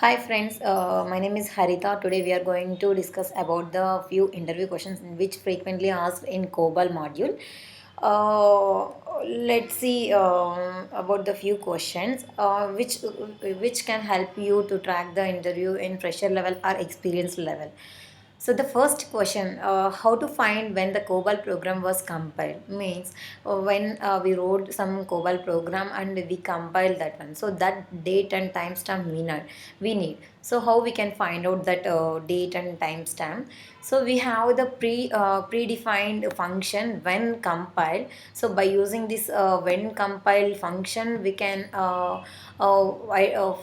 Hi friends, my name is Harita. Today we are going to discuss about the few interview questions which frequently asked in COBOL module. Uh, let's see about the few questions which can help you to track the interview in fresher level or experienced level. So the first question, how to find when the COBOL program was compiled, means when we wrote some COBOL program and we compiled that one. So that date and timestamp we need. So how we can find out that date and timestamp? So we have the predefined function when compiled. So by using this when compiled function, we can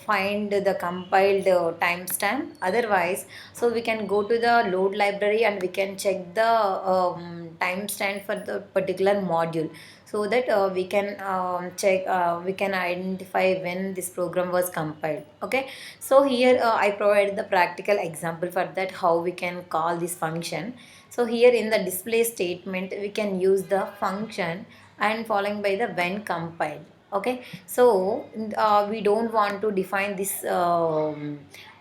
find the compiled timestamp. Otherwise, so we can go to the load library and we can check the timestamp for the particular module, so that we can identify when this program was compiled. Okay, so here I provided the practical example for that, how we can call this function. So here in the display statement we can use the function and following by the when compiled. Okay, so we don't want to define this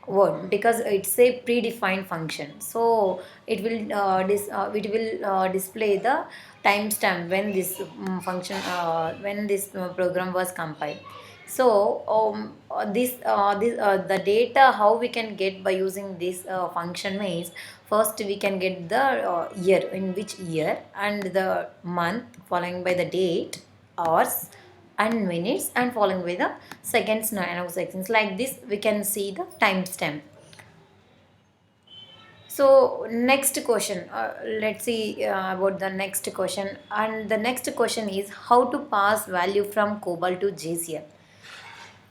word because it's a predefined function. So it will display the timestamp when this function when this program was compiled. So the data how we can get by using this function means, first we can get the year, in which year, and the month following by the date, hours and minutes, and following by the seconds, nanoseconds. Like this we can see the timestamp. So next question, let's see about the next question. And the next question is how to pass value from COBOL to JCL.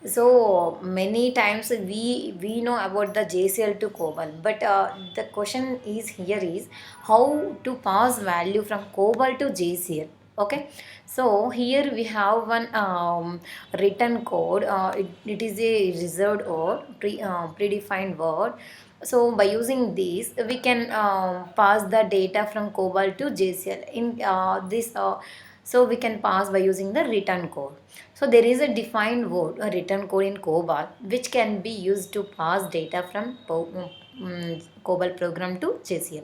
So many times we know about the JCL to COBOL, but the question is here is how to pass value from COBOL to JCL. Okay, so here we have one written code. It is a reserved or predefined word. So by using this, we can pass the data from COBOL to JCL. In this, so we can pass by using the return code. So there is a defined word, a return code in COBOL, which can be used to pass data from COBOL program to JCL.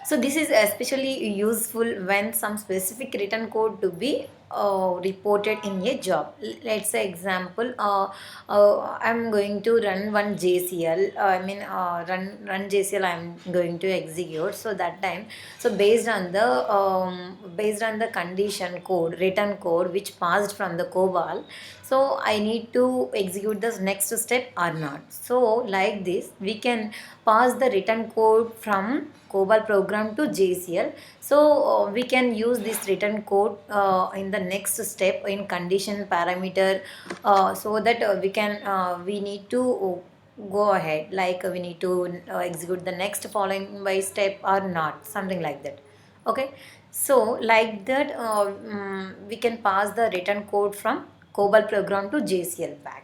So this is especially useful when some specific written code to be reported in a job. Let's say example, I'm going to run one JCL. Run JCL. I'm going to execute. So that time, so based on the condition code, written code which passed from the COBOL, so I need to execute this next step or not. So like this, we can pass the written code from COBOL program to JCL. So we can use this written code in the next step in condition parameter, so that we need to go ahead, like we need to execute the next following by step or not, something like that. Okay, so like that we can pass the written code from COBOL program to JCL back.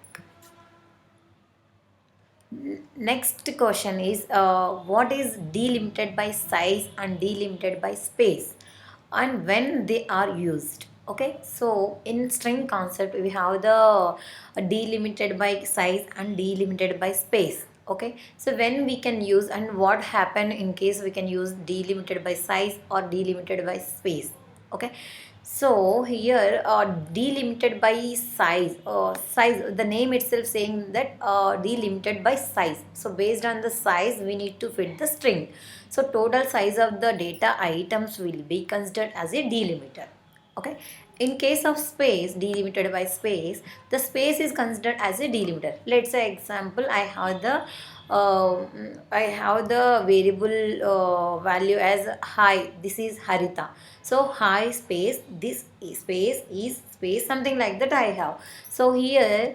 Next question is what is delimited by size and delimited by space, and when they are used. Okay, so in string concept we have the delimited by size and delimited by space. Okay, so when we can use and what happen in case we can use delimited by size or delimited by space. Okay, so here delimited by size, the name itself saying that delimited by size. So based on the size we need to fit the string. So total size of the data items will be considered as a delimiter. Okay, in case of space, delimited by space, the space is considered as a delimiter. Let's say example, uh, I have the variable value as hi. This is Harita. So hi space, this space is space, something like that I have. So here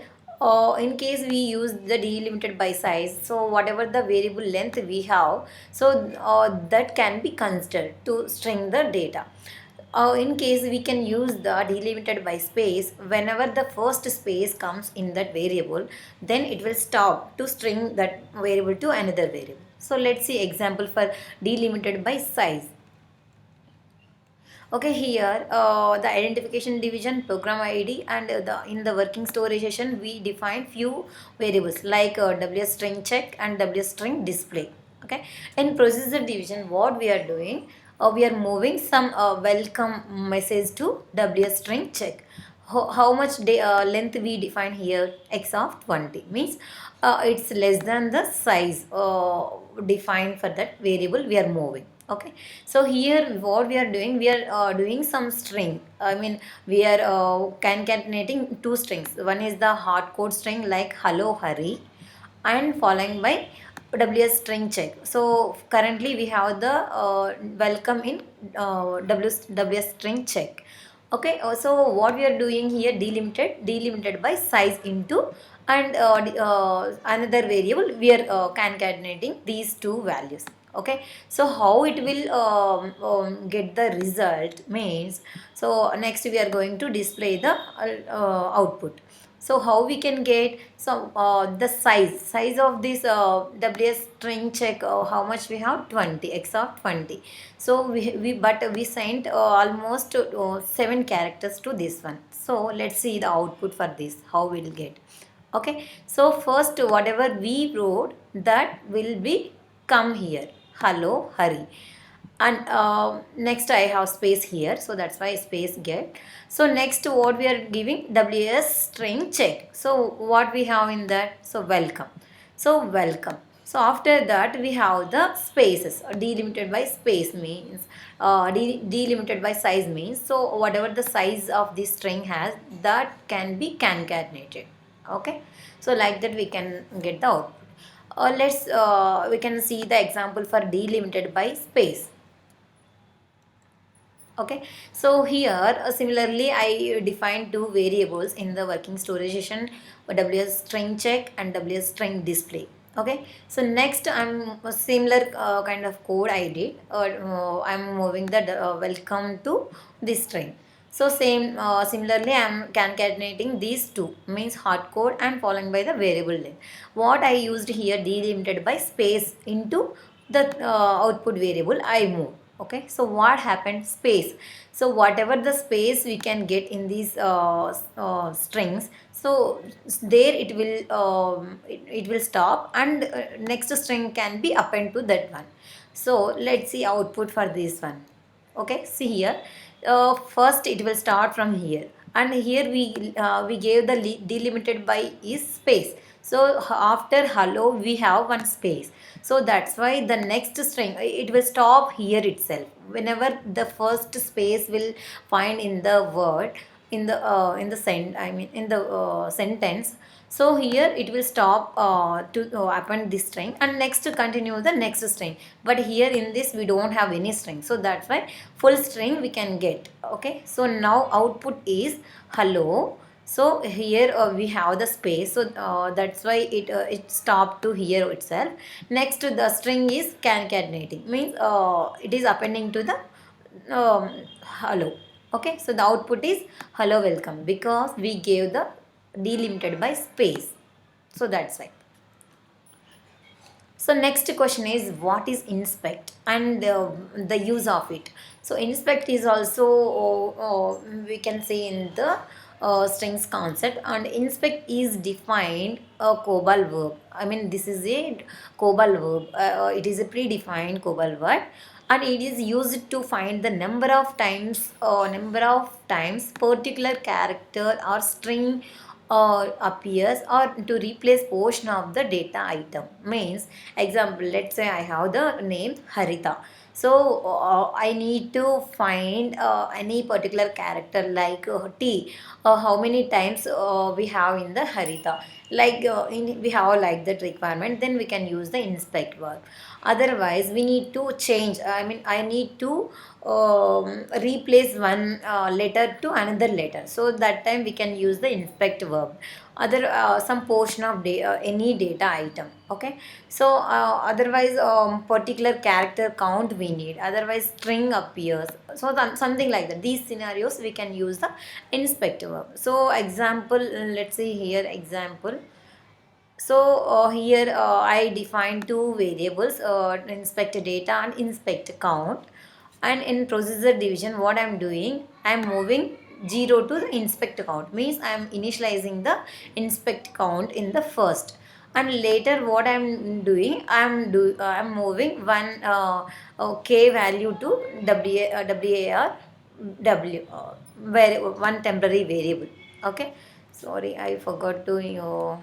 in case we use the delimited by size, so whatever the variable length we have, so that can be considered to string the data. In case we can use the delimited by space, whenever the first space comes in that variable, then it will stop to string that variable to another variable. So let's see example for delimited by size. Okay, here the identification division program ID and the in the working storization we define few variables like WS string check and WS string display. Okay, in procedure division what we are doing, we are moving some welcome message to WS string check. How much length we define here, x of 20 means it's less than the size defined for that variable we are moving. Okay, so here what we are doing, we are doing some string, I mean we are concatenating two strings. One is the hard code string like hello hurry and following by WS string check. So currently we have the welcome in WS string check. Okay, so what we are doing here, delimited by size into and another variable we are concatenating these two values. Okay, so how it will get the result means, so next we are going to display the output. So how we can get some the size of this WS string check, how much we have, 20, x of 20. So we sent almost 7 characters to this one. So let's see the output for this, how we'll get. Okay, so first whatever we wrote that will be come here, hello hurry, and next I have space here, so that's why space get. So next what we are giving, WS string check. So what we have in that, so welcome. So welcome. So after that we have the spaces, delimited by space means delimited by size means, so whatever the size of this string has, that can be concatenated. Okay, so like that we can get the output. Let's we can see the example for delimited by space. Okay, so here similarly I defined two variables in the working storization, WS string check and WS string display. Okay, so next I'm a similar kind of code I did, I'm moving the welcome to this string. So same similarly I'm concatenating these two means hard code and following by the variable length. What I used here, delimited by space into the output variable I moved. Okay, so what happened, space. So whatever the space we can get in these strings, so there it will it will stop, and next string can be append to that one. So let's see output for this one. Okay, see here, first it will start from here, and here we gave the delimited by is space. So after hello we have one space, so that's why the next string it will stop here itself whenever the first space will find in the word, in the in the sentence. So here it will stop to append this string, and next to continue the next string. But here in this we don't have any string, so that's why full string we can get. Okay, so now output is hello. So here we have the space, so that's why it stopped to here itself. Next the string is concatenating means it is appending to the hello. Okay, so the output is hello welcome because we gave the delimited by space. So that's why. So next question is what is inspect and the use of it. So inspect is also we can say in the strings concept, and inspect is defined a COBOL verb. I mean this is a COBOL verb. It is a predefined COBOL word, and it is used to find the number of times particular character or string appears, or to replace portion of the data item. Means example, let's say I have the name Harita. So I need to find any particular character like T, how many times we have in the Harita, like we have like that requirement, then we can use the inspect verb. Otherwise we need to change, I mean I need to replace one letter to another letter, so that time we can use the inspect verb. Other some portion of any data item. Okay, so otherwise particular character count we need, otherwise string appears, so something like that. These scenarios we can use the inspect verb. So example, let's see here example. So here I define two variables, inspect data and inspect count. And in procedure division, what I'm doing, I'm moving 0 to the inspect count, means I'm initializing the inspect count in the first, and later what I'm doing, I'm moving one k value to war w one temporary variable. Okay, sorry, I forgot to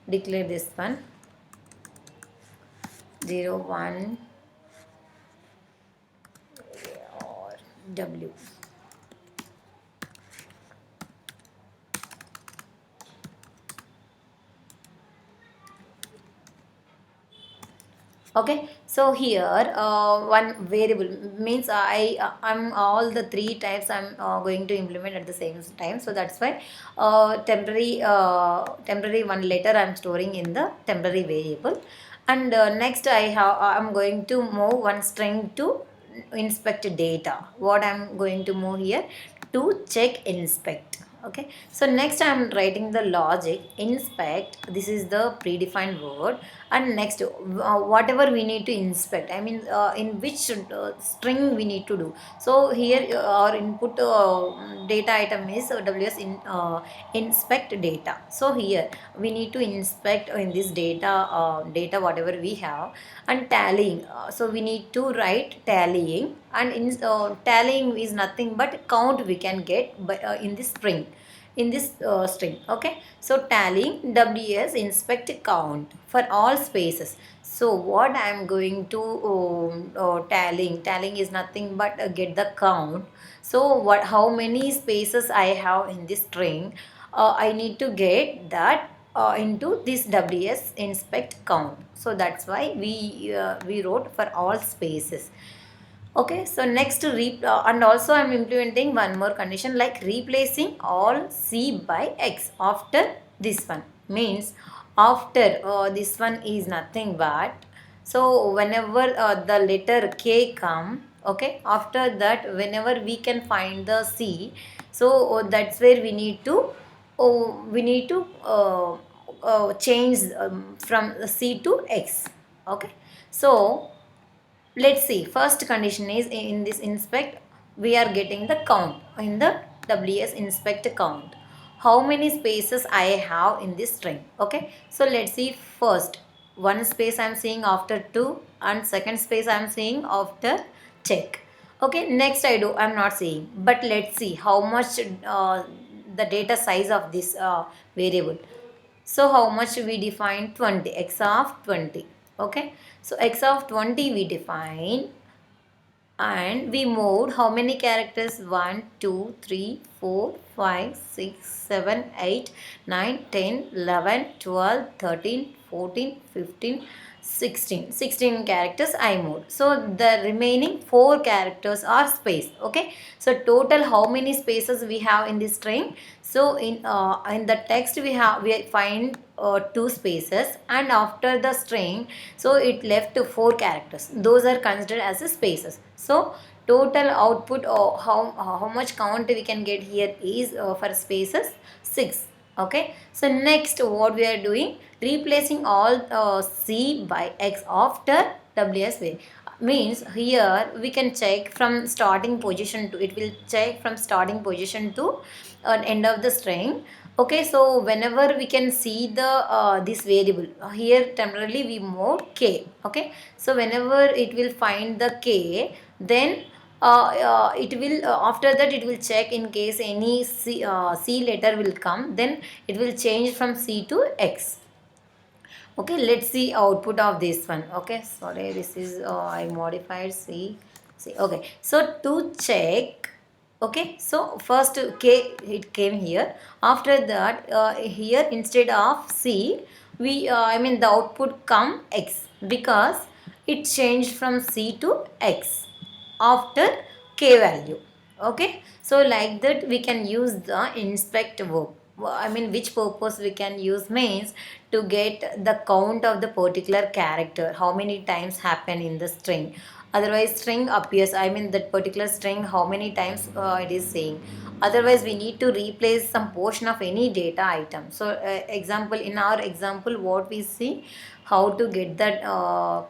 declare this one. 01 or w. Okay, so here one variable means I'm all the three types I'm going to implement at the same time. So that's why temporary one letter I'm storing in the temporary variable, and next I'm going to move one string to inspect data. What I'm going to move here, to check inspect. Okay, so next I'm writing the logic inspect. This is the predefined word, and next whatever we need to inspect, I mean in which string we need to do. So here our input data item is ws inspect data. So here we need to inspect in this data whatever we have, and tallying, so we need to write tallying, and tallying is nothing but count we can get in this string, in this string. Okay, so tallying ws inspect count for all spaces. So what I am going to tallying is nothing but get the count. So what, how many spaces I have in this string, I need to get that into this ws inspect count. So that's why we wrote for all spaces. Okay, so next and also I'm implementing one more condition, like replacing all c by x after this one. Means after this one is nothing but, so whenever the letter k come, okay, after that whenever we can find the c, so that's where we need to change from c to x. Okay, so let's see, first condition is in this inspect, we are getting the count in the ws inspect count, how many spaces I have in this string. Okay, so let's see, first one space I'm seeing after two, and second space I'm seeing after check. Okay, next I'm not seeing, but let's see how much the data size of this variable. So how much we define 20, x of 20. Okay, so x of 20 we define, and we moved how many characters, 1 2 3 4 5 6 7 8 9 10 11 12 13 14 15 16 16 characters I moved. So the remaining 4 characters are space. Okay, so total how many spaces we have in this string. So in the text we find 2 spaces, and after the string, so it left 4 characters, those are considered as the spaces. So total output, how much count we can get here is for spaces 6. Okay, so next what we are doing, replacing all c by x after ws way. Means here we can check from starting position to, it will check from starting position to end of the string. Okay, so whenever we can see the this variable, here temporarily we mode k. Okay, so whenever it will find the k, then it will after that it will check in case any c letter will come, then it will change from c to x. Okay, let's see output of this one. Okay, sorry, this is I modified c. Okay, so to check, okay, so first k it came here, after that here instead of c we I mean the output come x, because it changed from c to x after k value. Okay, so like that we can use the inspect verb. I mean which purpose we can use, means to get the count of the particular character, how many times happen in the string, otherwise string appears, I mean that particular string how many times it is saying. Otherwise we need to replace some portion of any data item. So example, in our example what we see, how to get that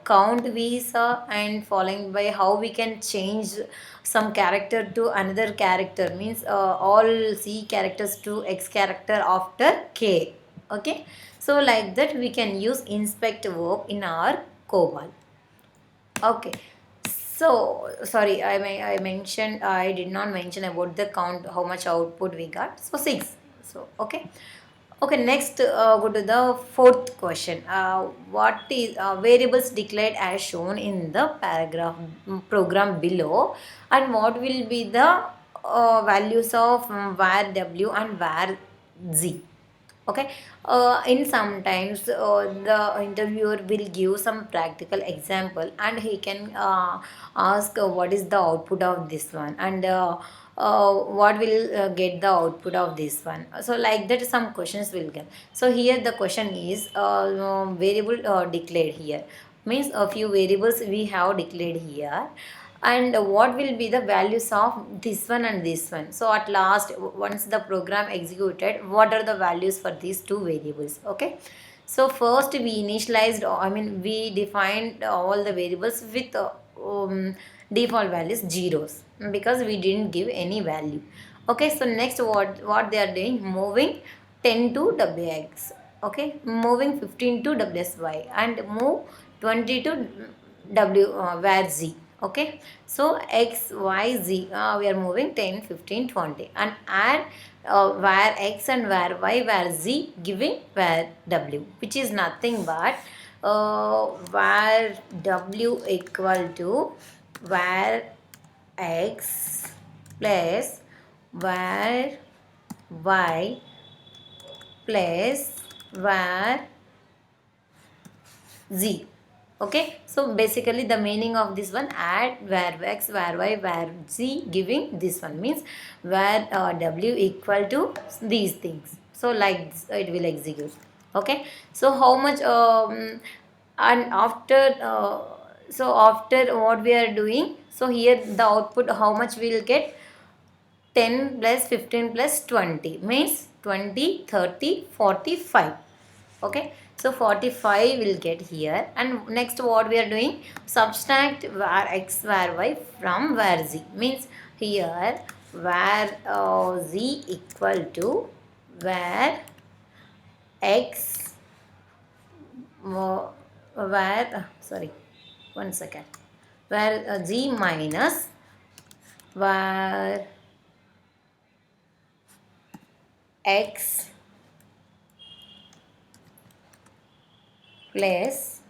count we saw, and following by how we can change some character to another character, means all C characters to X character after K. Okay, so like that we can use inspect verb in our COBOL. Okay, so sorry, I mentioned, I did not mention about the count, how much output we got. So 6. So okay. Okay, next go to the fourth question. What is variables declared as shown in the paragraph program below, and what will be the values of var w and var z? Okay, in sometimes the interviewer will give some practical example, and he can ask what is the output of this one, and what will get the output of this one. So like that some questions will get. So here the question is variable declared here, means a few variables we have declared here, and what will be the values of this one and this one. So at last, once the program executed, what are the values for these two variables? Okay, so first we initialized, I mean we defined all the variables with default values zeros, because we didn't give any value. Okay, so next what they are doing, moving 10 to wx, okay, moving 15 to wsy, and move 20 to w var z. Okay, so x y z, we are moving 10 15 20, and add var x and var y var z, giving var w, which is nothing but var w equal to var x plus var y plus var z. Okay, so basically the meaning of this one, add var x var y var z, giving this one, means var w equal to these things. So like this, it will execute. Okay, so how much and after so after what we are doing, so here the output how much we will get, 10 plus 15 plus 20, means 20 30 45. Okay, so 45 will get here, and next what we are doing, subtract var x var y from var z, means here var z equal to var x var sorry, one second, var z minus var x plus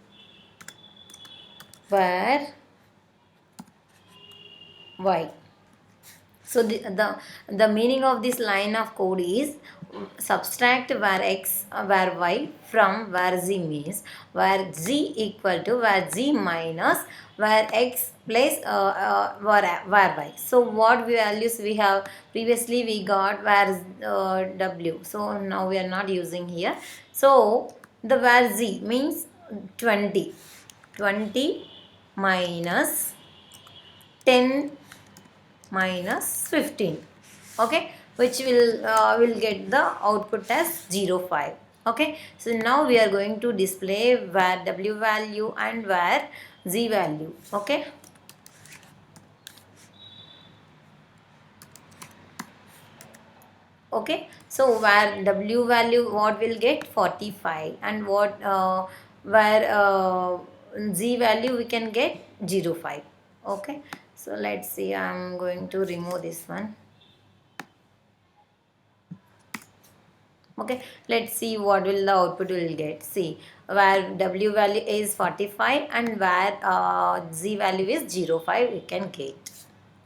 var y. So the meaning of this line of code is subtract var x var y from var z, means var z equal to var z minus var x plus var y. So what values we have, previously we got var w, so now we are not using here. So the var z means 20 minus 10 minus 15. Okay, which will get the output as 0.5. Okay, so now we are going to display var w value and var z value. Okay, okay, so var w value what will get, 45, and what var z value we can get 0.5. Okay, so let's see, I'm going to remove this one. Okay, let's see what will the output will get. See, where w value is 45 and where z value is 0.5, we can get.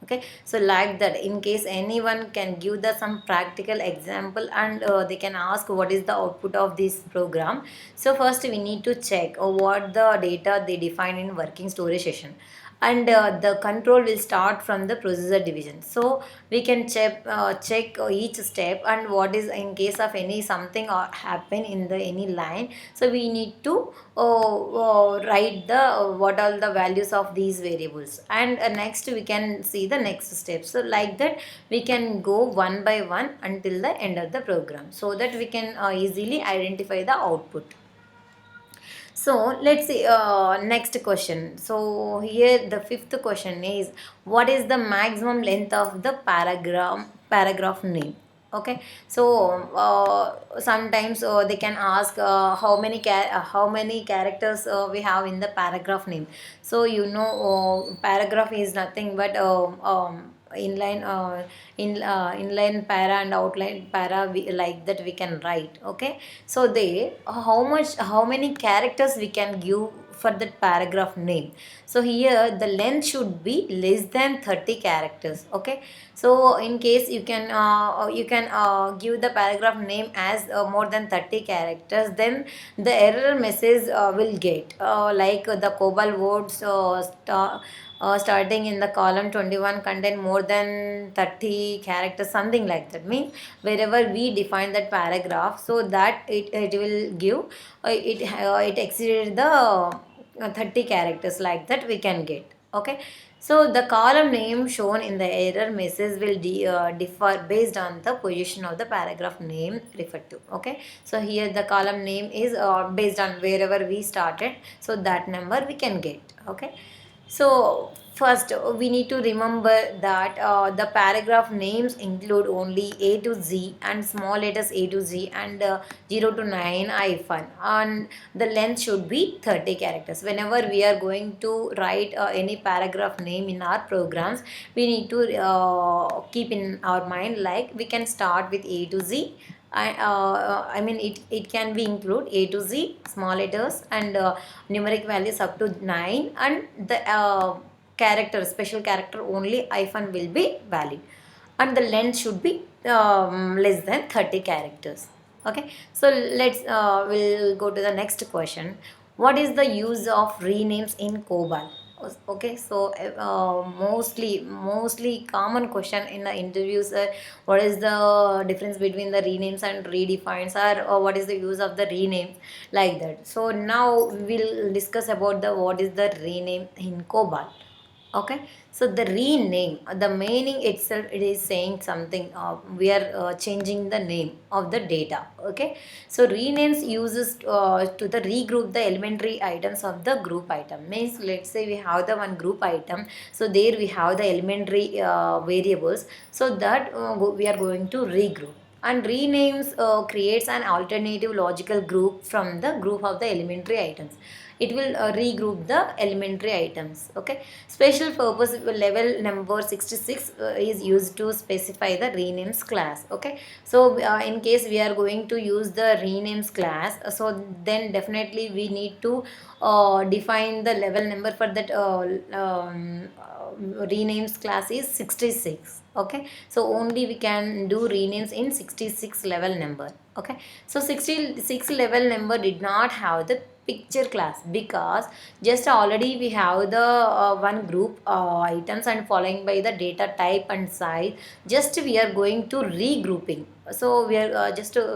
Okay, so like that, in case anyone can give the some practical example, and they can ask what is the output of this program. So first we need to check what the data they define in working storage session. and the control will start from the procedure division. So we can check each step, and what is in case of any something or happen in the any line, so we need to write the what are the values of these variables, and next we can see the next step. So like that we can go one by one until the end of the program, so that we can easily identify the output. So let's see next question. So here the fifth question is, what is the maximum length of the paragraph name? Okay, so sometimes they can ask how many characters we have in the paragraph name. So paragraph is nothing but inline inline para and outline para, like that we can write. Okay, so they how many characters we can give for that paragraph name. So here the length should be less than 30 characters. Okay, so in case you can give the paragraph name as more than 30 characters, then the error message will get like the COBOL words starting in the column 21 contain more than 30 characters, something like that. Means wherever we define that paragraph, so that it will give it exceeded the 30 characters, like that we can get. Okay, so the column name shown in the error message will differ based on the position of the paragraph name referred to. Okay, so here the column name is based on wherever we started, so that number we can get. Okay, so first we need to remember that the paragraph names include only A to Z and small letters A to Z and 0 to 9 hyphen, and the length should be 30 characters. Whenever we are going to write any paragraph name in our programs, we need to keep in our mind, like we can start with A to Z. I mean it can be include A to Z, small letters, and numeric values up to 9, and the special character only hyphen will be valid, and the length should be less than 30 characters. Okay, so we'll go to the next question. What is the use of renames in COBOL? Okay, so mostly common question in the interviews, what is the difference between the renames and redefines, or what is the use of the renames, like that. So now we'll discuss about the what is the rename in COBOL. Okay, so the rename, the meaning itself, it is saying something, we are changing the name of the data. Okay, so renames uses to the regroup the elementary items of the group item. Means let's say we have the one group item, so there we have the elementary variables, so that we are going to regroup, and renames creates an alternative logical group from the group of the elementary items. It will regroup the elementary items. Okay, special purpose level number 66 is used to specify the renames class. Okay, so in case we are going to use the renames class, so then definitely we need to define the level number for that renames class is 66. Okay, so only we can do renames in 66 level number. Okay, so 66 level number did not have the picture class, because just already we have the one group items, and following by the data type and size, just we are going to regrouping. So we are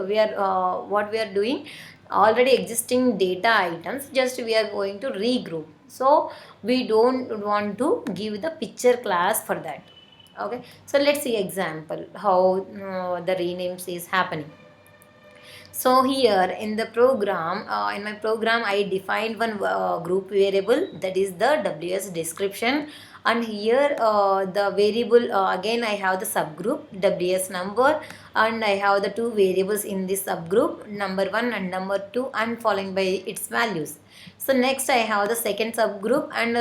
we are what we are doing, already existing data items, just we are going to regroup. So we don't want to give the picture class for that. Okay, so let's see example how the renames is happening. So here in the program, in my program, I defined one group variable, that is the WS description, and here the variable again I have the subgroup WS number, and I have the two variables in this subgroup, number 1 and number 2, and following by its values. So next I have the second subgroup, and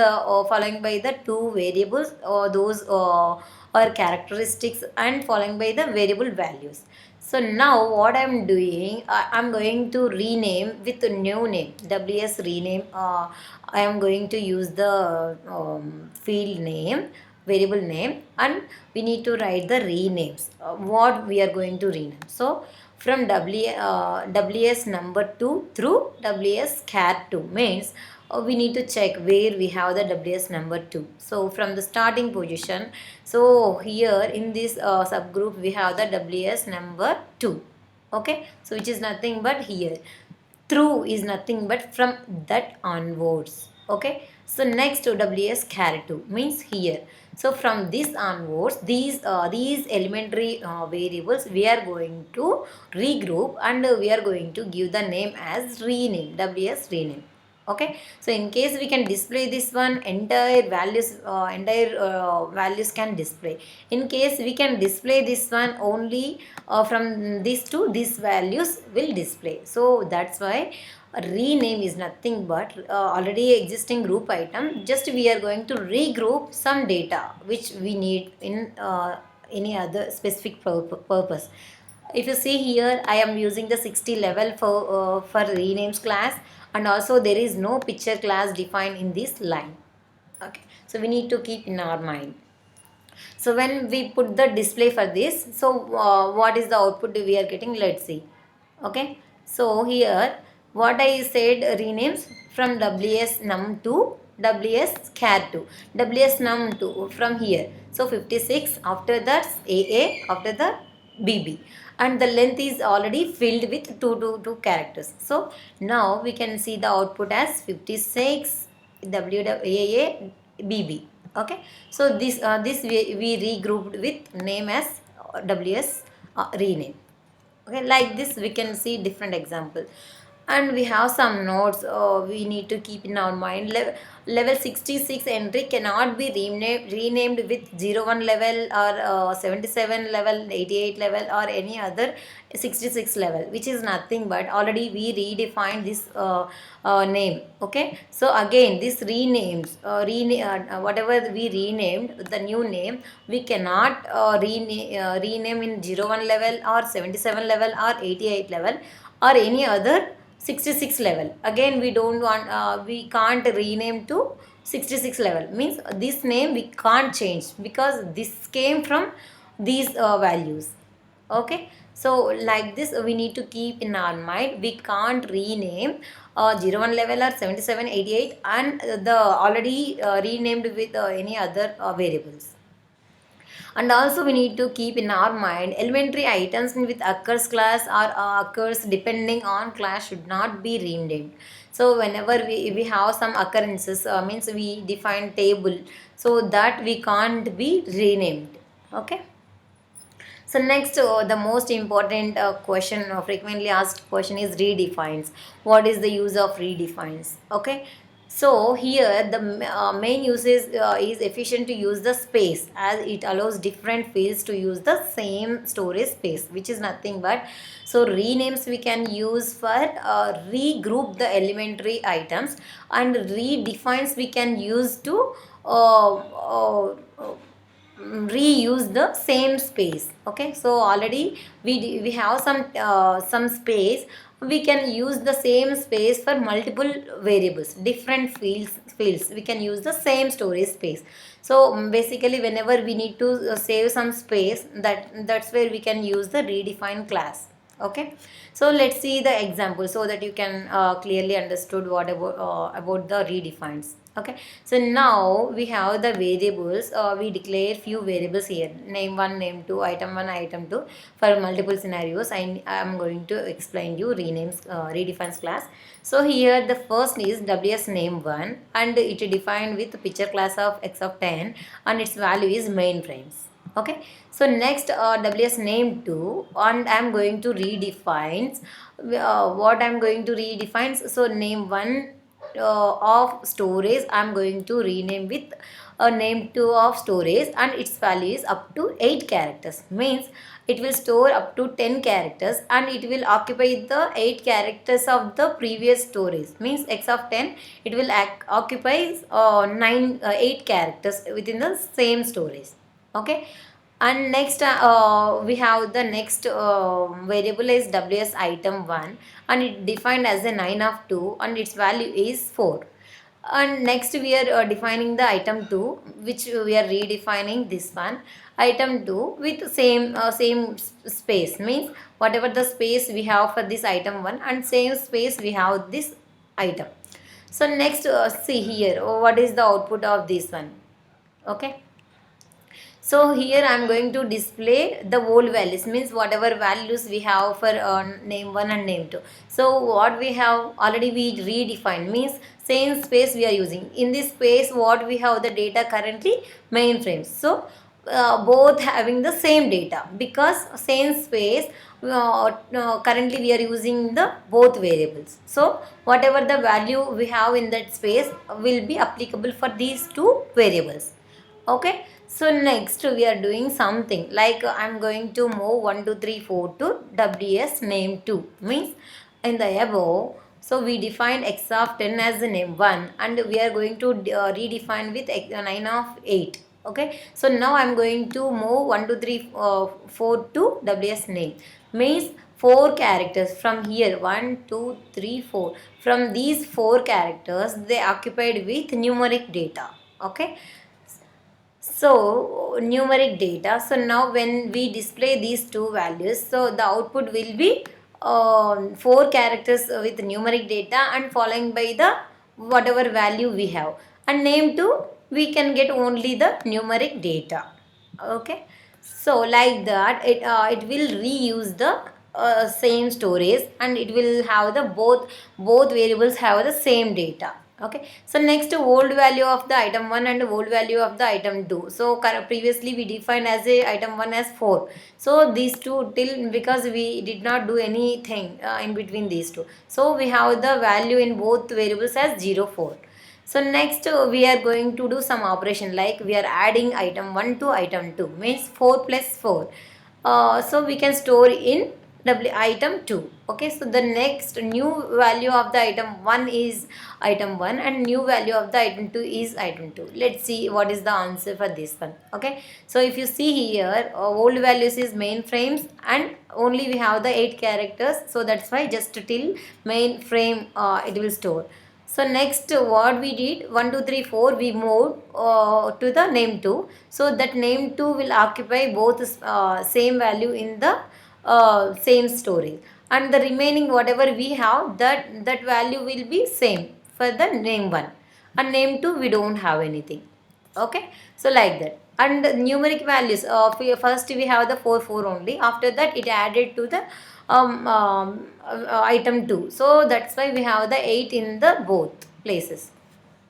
following by the two variables, those are characteristics, and following by the variable values. So now what I'm doing, I'm going to rename with a new name, WS rename. I am going to use the field name, variable name, and we need to write the renames. What we are going to rename. So from ws number 2 through ws char 2 means we need to check where we have the ws number 2. So from the starting position, so here in this subgroup we have the ws number 2. Okay, so which is nothing but here. Through is nothing but from that onwards. Okay, so next to ws char 2 means here. So from this onwards, these elementary variables we are going to regroup, and we are going to give the name as rename, ws rename. Okay, so in case we can display this one, entire values can display. In case we can display this one only, from this to these values will display. So that's why rename is nothing but already existing group item, just we are going to regroup some data which we need in any other specific purpose. If you see here, I am using the 60 level for renames class, and also there is no picture class defined in this line. Okay, so we need to keep in our mind. So when we put the display for this, so what is the output we are getting? Let's see. Okay, so here what I said, renames from ws num to ws char to ws num to from here. So 56, after that aa, after that bb, and the length is already filled with 2 characters. So now we can see the output as 56 WAA BB. Okay, so this we regrouped with name as WS rename. Okay, like this we can see different example, and we have some notes we need to keep in our mind. Level 66 entry cannot be renamed with 01 level, or 77 level, 88 level, or any other 66 level, which is nothing but already we redefined this name. Okay, so again this renames, whatever we renamed, the new name we cannot rename in 01 level, or 77 level, or 88 level, or any other 66 level. Again we don't want, we can't rename to 66 level, means this name we can't change because this came from these values. Okay, so like this we need to keep in our mind, we can't rename 01 level or 77, 88, and the already renamed with any other variables. And also we need to keep in our mind, elementary items with occurs class or occurs depending on class should not be renamed. So whenever we have some occurrences, means we define table, so that we can't be renamed. Okay, so next, the most important question, frequently asked question is redefines. What is the use of redefines? Okay, so here the main use is efficient to use the space, as it allows different fields to use the same storage space, which is nothing but, so renames we can use for regroup the elementary items, and redefines we can use to reuse the same space. Okay, so already we have some space, we can use the same space for multiple variables, different fields we can use the same storage space. So basically whenever we need to save some space, that's where we can use the redefine class. Okay, so let's see the example so that you can clearly understood what about the redefines. Okay, so now we have the variables, we declare few variables here, name 1, name 2, item 1, item 2, for multiple scenarios. I am going to explain you renames, redefines class. So here the first is ws name 1, and it is defined with picture class of x of 10, and its value is mainframes. Okay, so next ws name 2, and I am going to redefines what I am going to redefine. So name 1 of storage I am going to rename with a name 2 of storage, and its value is up to 8 characters, means it will store up to 10 characters, and it will occupy the 8 characters of the previous storage, means x of 10 it will occupy 8 characters within the same storage. Okay, and next we have the next variable is ws item 1, and it defined as a 9 of 2, and its value is 4. And next we are defining the item 2, which we are redefining this one, item 2 with same space, means whatever the space we have for this item 1 and same space we have this item. So next see here what is the output of this one. Okay, so here I am going to display the whole values, means whatever values we have for name 1 and name 2. So what we have already we redefined, means same space we are using. In this space what we have the data currently mainframes. So both having the same data because same space currently we are using the both variables. So whatever the value we have in that space will be applicable for these two variables. Okay, so next we are doing something like I'm going to move 1 2 3 4 to WS name 2, means in the above. So we defined x of 10 as the name 1 and we are going to redefine with 9 of 8. Okay, so now I'm going to move 1 2 3 4 to WS name, means 4 characters from here 1 2 3 4. From these 4 characters they occupied with numeric data. Okay, so numeric data. So now when we display these two values, so the output will be 4 characters with numeric data and following by the whatever value we have, and name 2 we can get only the numeric data. Okay, so like that it will reuse the same storage and it will have the both variables have the same data. Okay, so next old value of the item 1 and old value of the item 2. So previously we defined as a item 1 as 4. So these two till because we did not do anything in between these two. So we have the value in both variables as 0 4. So next we are going to do some operation like we are adding item 1 to item 2, means 4 plus 4. So we can store in item 2. Okay, so the next new value of the item 1 is item 1 and new value of the item 2 is item 2. Let's see what is the answer for this one. Okay, so if you see here old values is mainframes and only we have the 8 characters, so that's why just till mainframe it will store. So next what we did 1 2 3 4 we moved to the name 2. So that name 2 will occupy both same value in the same storage, and the remaining whatever we have that value will be same for the name 1, and name 2 we don't have anything. Okay, so like that. And numeric values first we have the 4 4 only, after that it added to the item 2, so that's why we have the 8 in the both places.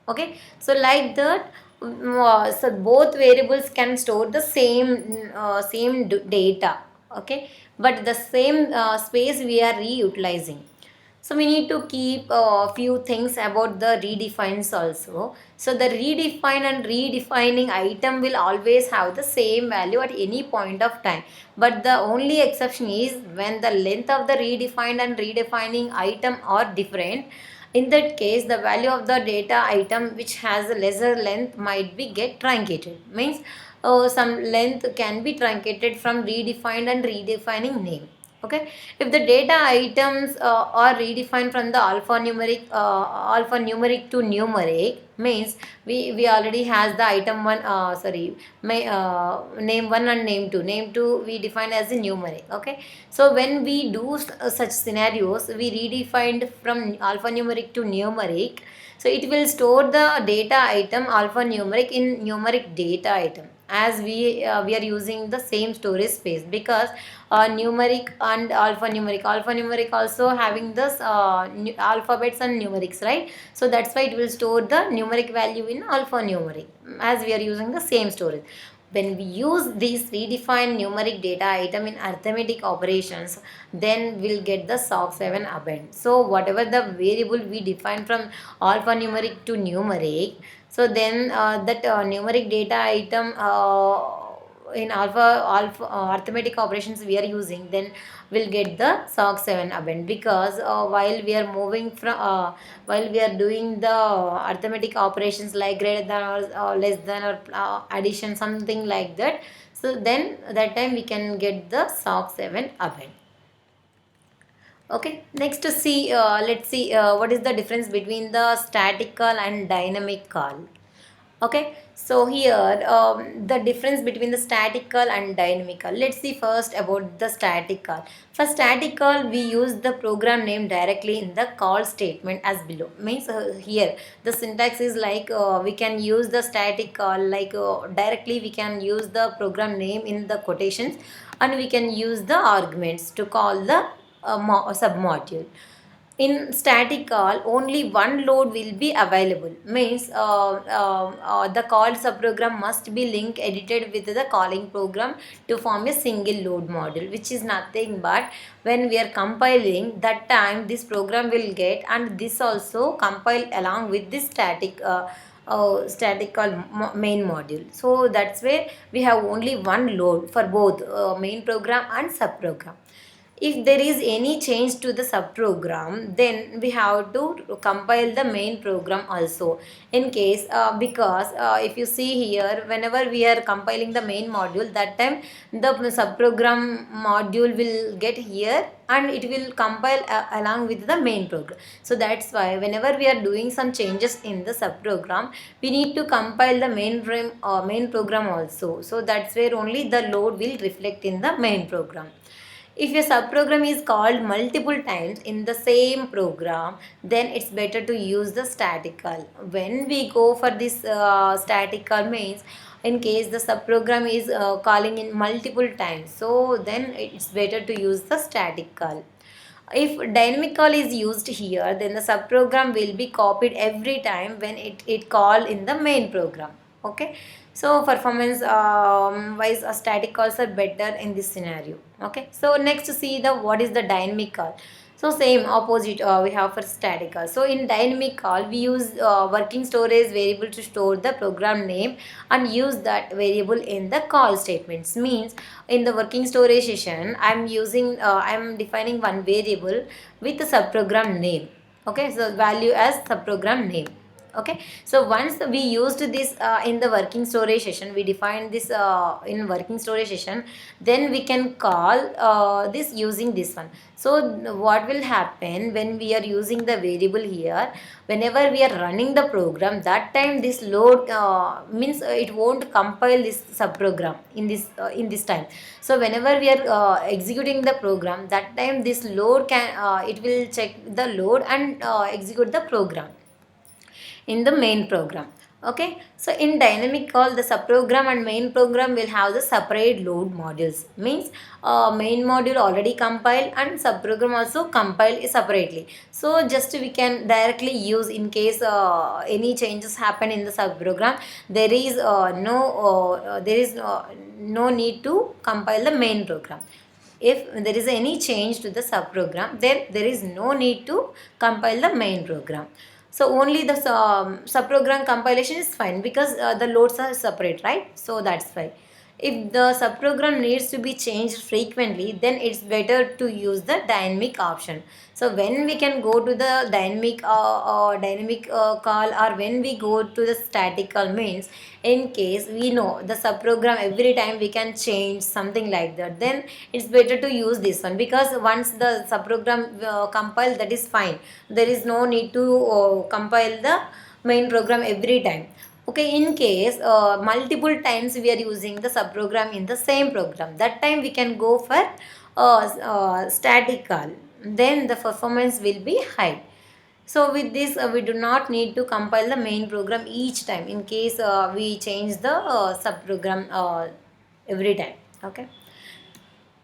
Okay, so like that so both variables can store the same data. Okay, but the same space we are reutilizing. So we need to keep a few things about the redefines also. So the redefine and redefining item will always have the same value at any point of time. But the only exception is when the length of the redefined and redefining item are different. In that case, the value of the data item which has a lesser length might be get truncated. Means some length can be truncated from redefined and redefining name. Okay, if the data items are redefined from the alphanumeric to numeric, means we already has the item 1 name 1 and name 2 we define as a numeric. Okay, so when we do such scenarios we redefined from alphanumeric to numeric, so it will store the data item alphanumeric in numeric data item, as we are using the same storage space because numeric and alphanumeric also having this alphabets and numerics, right? So that's why it will store the numeric value in alphanumeric as we are using the same storage. When we use this redefined numeric data item in arithmetic operations, then we'll get the SOC 7 append. So whatever the variable we define from alphanumeric to numeric, so then that numeric data item in alpha arithmetic operations we are using, then we'll get the SOC 7 append, because while we are moving from while we are doing the arithmetic operations like greater than or less than or addition something like that, so then that time we can get the SOC 7 append. Okay, next to see let's see what is the difference between the statical and dynamic call. Okay, so here the difference between the statical and dynamical. Let's see first about the statical. For statical, we use the program name directly in the call statement as below. Means here the syntax is like we can use the statical like directly we can use the program name in the quotations, and we can use the arguments to call the submodule. In static call, only one load will be available. Means the called subprogram must be link edited with the calling program to form a single load module, which is nothing but when we are compiling that time this program will get, and this also compile along with this static call main module. So that's where we have only one load for both main program and subprogram. If there is any change to the subprogram, then we have to compile the main program also. In case because if you see here, whenever we are compiling the main module, that time the subprogram module will get here and it will compile along with the main program. So that's why whenever we are doing some changes in the subprogram, we need to compile the main program also. So that's where only the load will reflect in the main program. If a subprogram is called multiple times in the same program, then it's better to use the statical. When we go for this statical means, in case the subprogram is calling in multiple times, so then it's better to use the statical. If dynamic call is used here, then the subprogram will be copied every time when it call in the main program. Okay, so performance wise static calls are better in this scenario. Okay, so next see the what is the dynamic call. So same opposite we have for static call. So in dynamic call we use working storage variable to store the program name and use that variable in the call statements. Means in the working storage session I'm defining one variable with the subprogram name. Okay, so value as subprogram name. Okay, so once we used this in the working storage session, we defined this in working storage session, then we can call this using this one. So what will happen when we are using the variable here, whenever we are running the program, that time this load means it won't compile this subprogram in this time. So whenever we are executing the program, that time this load can it will check the load and execute the program in the main program. Okay, so in dynamic call, the subprogram and main program will have the separate load modules. Means main module already compiled and subprogram also compiled separately. So just we can directly use in case any changes happen in the subprogram, there is no need to compile the main program. If there is any change to the subprogram, then there is no need to compile the main program. So only the subprogram compilation is fine because the loads are separate, right? So that's why. If the subprogram needs to be changed frequently, then it's better to use the dynamic option. So when we can go to the dynamic call, or when we go to the static call means, in case we know the subprogram every time we can change something like that, then it's better to use this one, because once the subprogram compile, that is fine. There is no need to compile the main program every time. Okay, in case multiple times we are using the subprogram in the same program, that time we can go for static call, then the performance will be high. So with this we do not need to compile the main program each time in case we change the subprogram every time. Okay,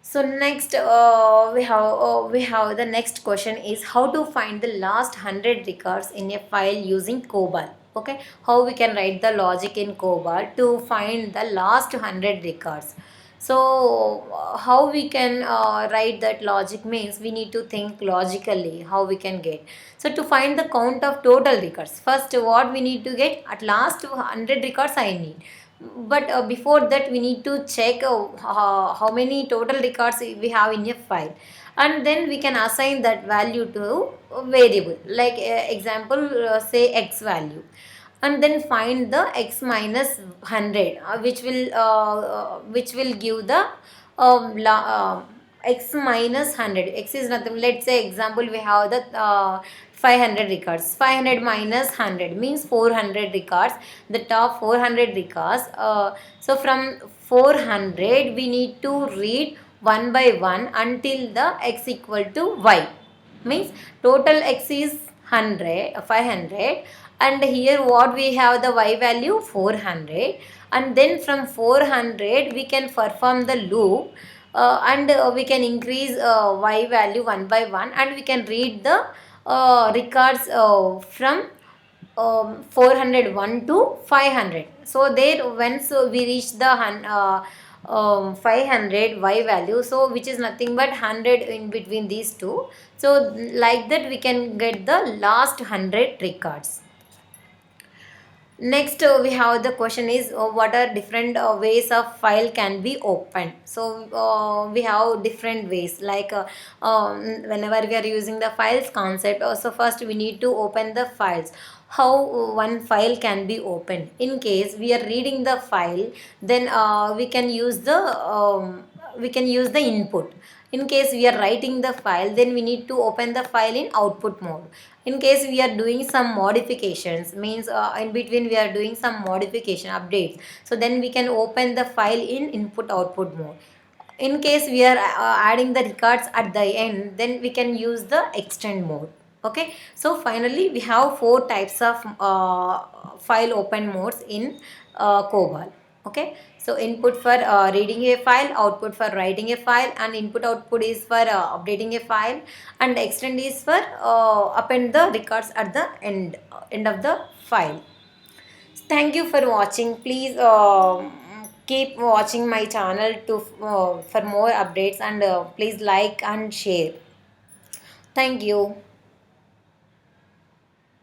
so next we have the next question is how to find the last 100 records in a file using COBOL. Okay, how we can write the logic in COBOL to find the last 100 records. So how we can write that logic means we need to think logically how we can get. So to find the count of total records, first what we need to get, at last 100 records I need. But before that we need to check how many total records we have in a file, and then we can assign that value to a variable like example say x value, and then find the x minus 100 which will give the x minus 100. X is nothing, let's say example we have the 500 records. 500 minus 100 means 400 records. The top 400 records. So from 400 we need to read one by one until the x equal to y. Means total x is 500, and here what we have, the y value 400, and then from 400 we can perform the loop, and we can increase y value one by one, and we can read the records from 401 to 500. So there once we reach the 500 y value, so which is nothing but 100 in between these two. So like that we can get the last 100 records. Next, we have the question is what are different ways of file can be opened. So we have different ways, like whenever we are using the files concept. So first we need to open the files. How one file can be opened? In case we are reading the file, then we can use the input. In case we are writing the file, then we need to open the file in output mode. In case we are doing some modifications, means in between we are doing some modification updates, so then we can open the file in input output mode. In case we are adding the records at the end, then we can use the extend mode. Okay, so finally we have four types of file open modes in COBOL. Okay, so input for reading a file, output for writing a file, and input output is for updating a file, and extend is for append the records at the end of the file. Thank you for watching. Please keep watching my channel to for more updates, and please like and share. Thank you.